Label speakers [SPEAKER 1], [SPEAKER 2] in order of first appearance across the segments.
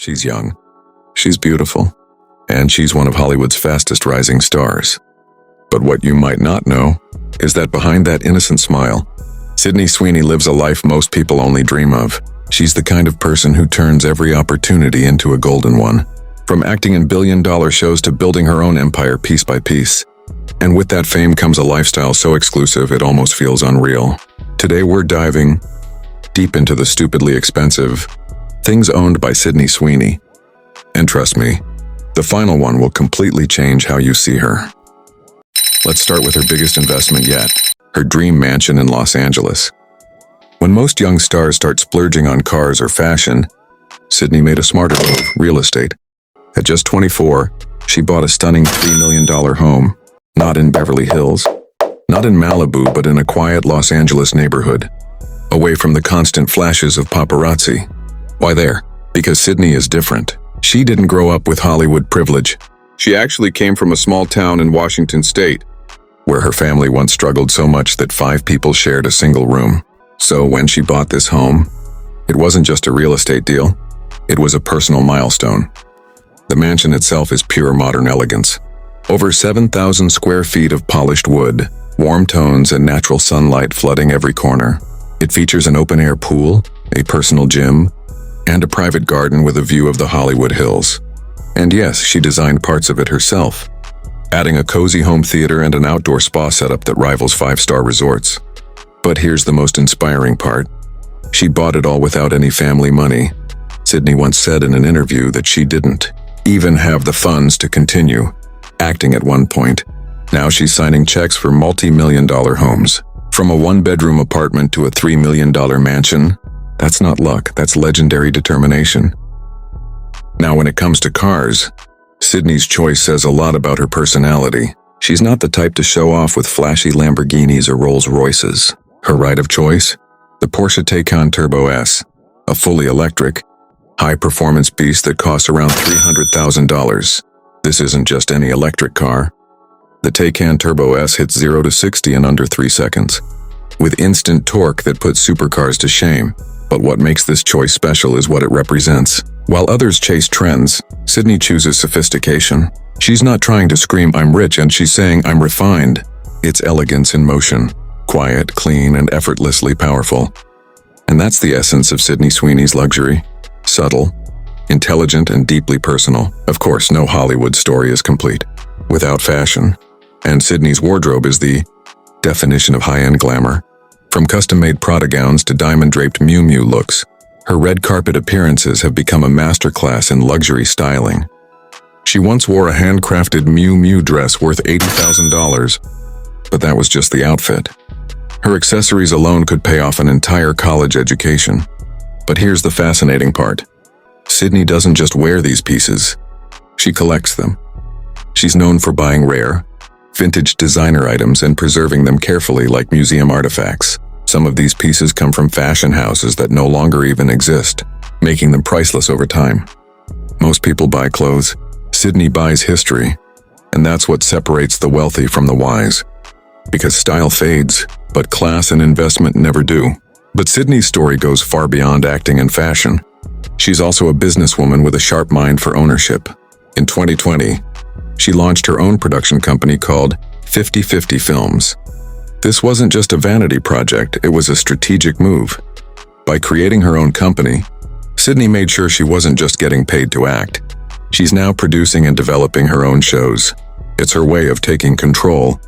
[SPEAKER 1] She's young, she's beautiful, and she's one of Hollywood's fastest rising stars. But what you might not know is that behind that innocent smile, Sydney Sweeney lives a life most people only dream of. She's the kind of person who turns every opportunity into a golden one, from acting in billion-dollar shows to building her own empire piece by piece. And with that fame comes a lifestyle so exclusive it almost feels unreal. Today we're diving deep into the stupidly expensive things owned by Sydney Sweeney. And trust me, the final one will completely change how you see her. Let's start with her biggest investment yet, her dream mansion in Los Angeles. When most young stars start splurging on cars or fashion, Sydney made a smarter move: real estate. At just 24, she bought a stunning $3 million home, not in Beverly Hills, not in Malibu, but in a quiet Los Angeles neighborhood, away from the constant flashes of paparazzi. Why there? Because Sydney is different. She didn't grow up with Hollywood privilege. She actually came from a small town in Washington state, where her family once struggled so much that 5 people shared a single room. So when she bought this home, it wasn't just a real estate deal, it was a personal milestone. The mansion itself is pure modern elegance. Over 7,000 square feet of polished wood, warm tones and natural sunlight flooding every corner. It features an open-air pool, a personal gym, and a private garden with a view of the Hollywood Hills. And yes, she designed parts of it herself, adding a cozy home theater and an outdoor spa setup that rivals 5-star resorts. But here's the most inspiring part. She bought it all without any family money. Sydney once said in an interview that she didn't even have the funds to continue acting at one point. Now she's signing checks for multi-million-dollar homes. From a 1-bedroom apartment to a $3 million mansion. That's not luck, that's legendary determination. Now when it comes to cars, Sydney's choice says a lot about her personality. She's not the type to show off with flashy Lamborghinis or Rolls Royces. Her ride of choice? The Porsche Taycan Turbo S, a fully electric, high-performance beast that costs around $300,000. This isn't just any electric car. The Taycan Turbo S hits 0 to 60 in under 3 seconds, with instant torque that puts supercars to shame. But what makes this choice special is what it represents. While others chase trends, Sydney chooses sophistication. She's not trying to scream, "I'm rich," and she's saying, "I'm refined." It's elegance in motion, quiet, clean, and effortlessly powerful. And that's the essence of Sydney Sweeney's luxury. Subtle, intelligent, and deeply personal. Of course, no Hollywood story is complete without fashion. And Sydney's wardrobe is the definition of high-end glamour. From custom-made Prada gowns to diamond-draped Miu Miu looks, her red carpet appearances have become a masterclass in luxury styling. She once wore a handcrafted Miu Miu dress worth $80,000, but that was just the outfit. Her accessories alone could pay off an entire college education. But here's the fascinating part. Sydney doesn't just wear these pieces, she collects them. She's known for buying rare, vintage designer items and preserving them carefully like museum artifacts. Some of these pieces come from fashion houses that no longer even exist, making them priceless over time. Most people buy clothes. Sydney buys history, and that's what separates the wealthy from the wise. Because style fades, but class and investment never do. But Sydney's story goes far beyond acting and fashion. She's also a businesswoman with a sharp mind for ownership. In 2020, she launched her own production company called 50/50 Films. This wasn't just a vanity project, it was a strategic move. By creating her own company, Sydney made sure she wasn't just getting paid to act. She's now producing and developing her own shows. It's her way of taking control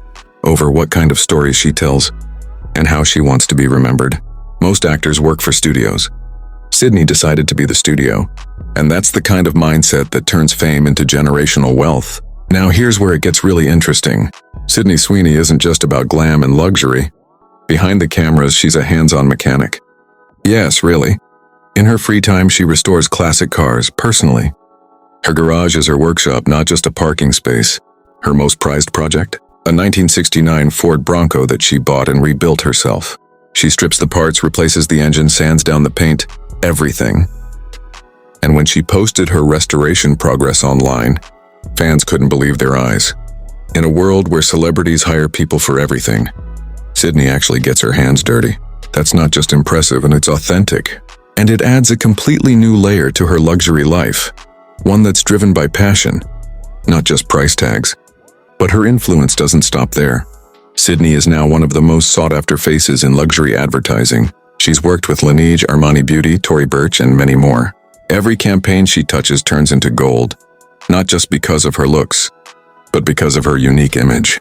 [SPEAKER 1] over what kind of stories she tells and how she wants to be remembered. Most actors work for studios. Sydney decided to be the studio, and that's the kind of mindset that turns fame into generational wealth. Now here's where it gets really interesting. Sydney Sweeney isn't just about glam and luxury. Behind the cameras, she's a hands-on mechanic. Yes, really. In her free time, she restores classic cars personally. Her garage is her workshop, not just a parking space. Her most prized project? A 1969 Ford Bronco that she bought and rebuilt herself. She strips the parts, replaces the engine, sands down the paint, everything. And when she posted her restoration progress online, fans couldn't believe their eyes. In a world where celebrities hire people for everything, Sydney actually gets her hands dirty. That's not just impressive, and it's authentic. And it adds a completely new layer to her luxury life, one that's driven by passion, not just price tags. But her influence doesn't stop there. Sydney is now one of the most sought-after faces in luxury advertising. She's worked with Laneige, Armani Beauty, Tory Burch, and many more. Every campaign she touches turns into gold, not just because of her looks, but because of her unique image.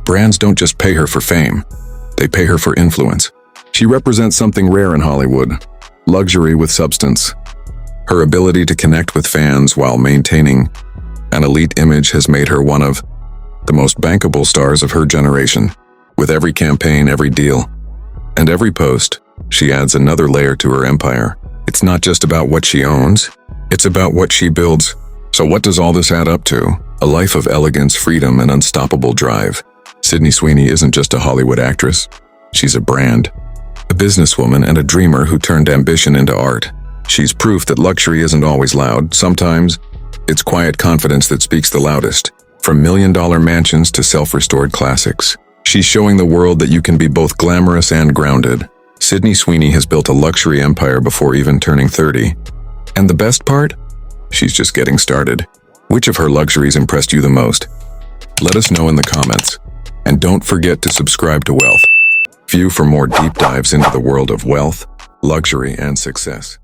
[SPEAKER 1] Brands don't just pay her for fame, they pay her for influence. She represents something rare in Hollywood: luxury with substance. Her ability to connect with fans while maintaining an elite image has made her one of the most bankable stars of her generation. With every campaign, every deal, and every post, she adds another layer to her empire. It's not just about what she owns, it's about what she builds. So what does all this add up to? A life of elegance, freedom, and unstoppable drive. Sydney Sweeney isn't just a Hollywood actress. She's a brand, a businesswoman, and a dreamer who turned ambition into art. She's proof that luxury isn't always loud. Sometimes, it's quiet confidence that speaks the loudest. From million-dollar mansions to self-restored classics, she's showing the world that you can be both glamorous and grounded. Sydney Sweeney has built a luxury empire before even turning 30. And the best part? She's just getting started. Which of her luxuries impressed you the most? Let us know in the comments. And don't forget to subscribe to Wealth View for more deep dives into the world of wealth, luxury, and success.